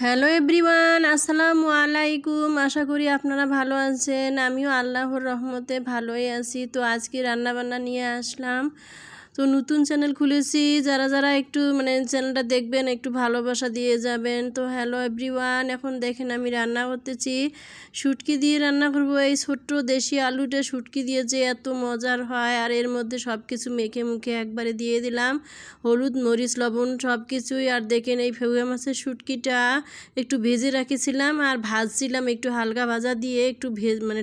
Hello everyone, আসসালামু আলাইকুম। আশা করি আপনারা ভালো আছেন। আমিও আল্লাহর রহমতে ভালোই আছি। তো আজকে রান্নাবান্না নিয়ে আসলাম। তো নতুন চ্যানেল খুলেছি, যারা যারা একটু চ্যানেলটা দেখবেন, একটু ভালোবাসা দিয়ে যাবেন। তো হ্যালো এভরিওয়ান, এখন দেখেন আমি রান্না করতেছি, শুটকি দিয়ে রান্না করব। এই ছোট্ট দেশি আলুটা শুটকি দিয়ে যে এত মজার হয়, আর এর মধ্যে সব কিছু মেখে মুখে একবারে দিয়ে দিলাম, হলুদ মরিচ লবণ সব কিছুই। আর দেখেন এই ফেউয়া মাছের শুটকিটা একটু ভেজে রাখেছিলাম আর ভাজছিলাম, একটু হালকা ভাজা দিয়ে একটু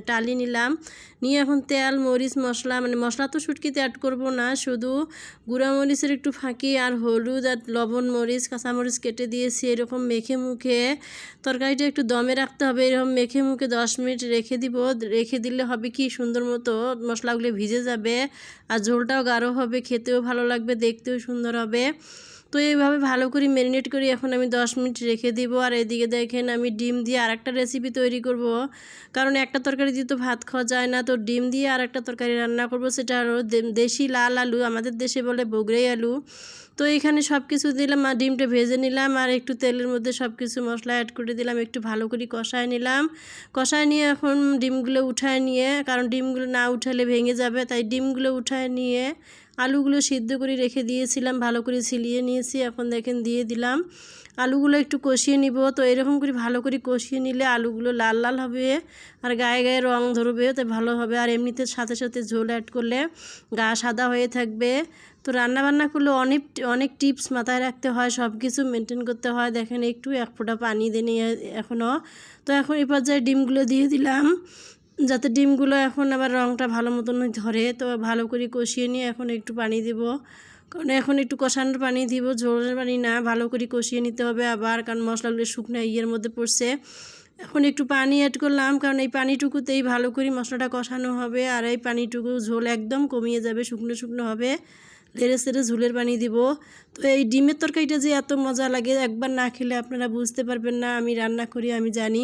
টালি নিলাম, নিয়ে এখন তেল মরিচ মশলা, মশলা তো শুটকিতে অ্যাড করব না, শুধু গুঁড়া মরিচের একটু ফাঁকি আর হলুদ আর লবণ মরিচ কাঁচামরিচ কেটে দিয়েছি। এরকম মেখে মুখে তরকারিটা একটু দমে রাখতে হবে। এরকম মেখে মুখে 10 মিনিট রেখে দিব। রেখে দিলে হবে কি, সুন্দর মতো মশলাগুলো ভিজে যাবে আর ঝোলটাও গাঢ় হবে, খেতেও ভালো লাগবে, দেখতেও সুন্দর হবে। তো এইভাবে ভালো করে ম্যারিনেট করে এখন আমি 10 মিনিট রেখে দিব। আর এদিকে দেখেন আমি ডিম দিয়ে আরেকটা রেসিপি তৈরি করব, কারণ একটা তরকারি দিয়ে তো ভাত খাওয়া যায় না। তো ডিম দিয়ে আরেকটা তরকারি রান্না করব, সেটা আরও দেশি লাল আলু, আমাদের দেশে বলে বগুড়াই আলু। তো এখানে সব কিছু দিলাম আর ডিমটা ভেজে নিলাম, আর একটু তেলের মধ্যে সব কিছু মশলা অ্যাড করে দিলাম, একটু ভালো করে কষায় নিলাম। কষায় নিয়ে এখন ডিমগুলো উঠায় নিয়ে, কারণ ডিমগুলো না উঠালে ভেঙে যাবে, তাই ডিমগুলো উঠায় নিয়ে আলুগুলো সিদ্ধ করে রেখে দিয়েছিলাম, ভালো করে ছিলিয়ে নিয়েছি। এখন দেখেন দিয়ে দিলাম, আলুগুলো একটু কষিয়ে নিব। তো এরকম করে ভালো করে কষিয়ে নিলে আলুগুলো লাল লাল হবে আর গায়ে গায়ে রং ধরবে, তো ভালো হবে। আর এমনিতে সাথে সাথে ঝোল অ্যাড করলে গা সাদা হয়ে থাকবে। তো রান্নাবান্না করলে অনেক অনেক টিপস মাথায় রাখতে হয়, সব কিছু মেনটেন করতে হয়। দেখেন একটু এক ফোঁটা পানি দিয়ে নিয়ে এখনও। তো এখন এই পর্যায়ে ডিমগুলো দিয়ে দিলাম, যাতে ডিমগুলো এখন আবার রঙটা ভালো মতন ধরে। তো ভালো করে কষিয়ে নিয়ে এখন একটু পানি দিব, কারণ এখন একটু কষানোর পানি দিব, ঝোলের পানি না, ভালো করে কষিয়ে নিতে হবে আবার, কারণ মশলাগুলো শুকনো ইয়ের মধ্যে পড়ছে। এখন একটু পানি অ্যাড করলাম, কারণ এই পানিটুকুতেই ভালো করে মশলাটা কষানো হবে, আর এই পানিটুকু ঝোল একদম কমিয়ে যাবে, শুকনো শুকনো হবে। লেড়ে সেড়ে ঝোলের পানি দিব। তো এই ডিমের তরকারিটা যে এত মজা লাগে, একবার না খেলে আপনারা বুঝতে পারবেন না। আমি রান্না করি, আমি জানি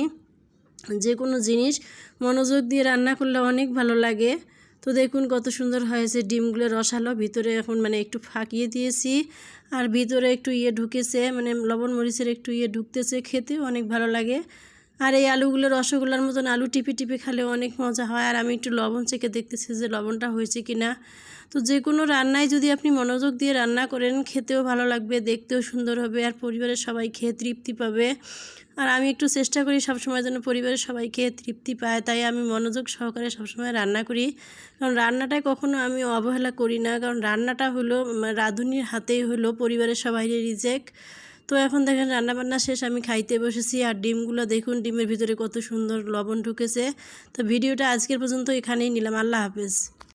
যে কোনো জিনিস মনোযোগ দিয়ে রান্না করলে অনেক ভালো লাগে। তো দেখুন কত সুন্দর হয়েছে, ডিমগুলো রসালো, ভিতরে এখন একটু ফাঁকিয়ে দিয়েছি আর ভিতরে একটু ঢুকেছে, লবণ মরিচের একটু ঢুকতেছে, খেতেও অনেক ভালো লাগে। আর এই আলুগুলো রসগোল্লার মতন আলু টিপে টিপে খেলে অনেক মজা হয়। আর আমি একটু লবণ চেখে দেখতেছি যে লবণটা হয়েছে কি না। তো যে কোনো রান্নায় যদি আপনি মনোযোগ দিয়ে রান্না করেন, খেতেও ভালো লাগবে, দেখতেও সুন্দর হবে, আর পরিবারের সবাই খেয়ে তৃপ্তি পাবে। আর আমি একটু চেষ্টা করি সবসময় যেন পরিবারের সবাই খেয়ে তৃপ্তি পায়, তাই আমি মনোযোগ সহকারে সবসময় রান্না করি। কারণ রান্নাটায় কখনো আমি অবহেলা করি না, কারণ রান্নাটা হলো রাঁধুনির হাতেই হলো পরিবারের সবাইয়ের রিজেক। তো এখন দেখেন রান্নাবান্না শেষ, আমি খাইতে বসেছি। আর ডিমগুলো দেখুন, ডিমের ভিতরে কত সুন্দর লবণ ঢুকেছে। তো ভিডিওটা আজকের পর্যন্ত এখানেই নিলাম। আল্লাহ হাফেজ।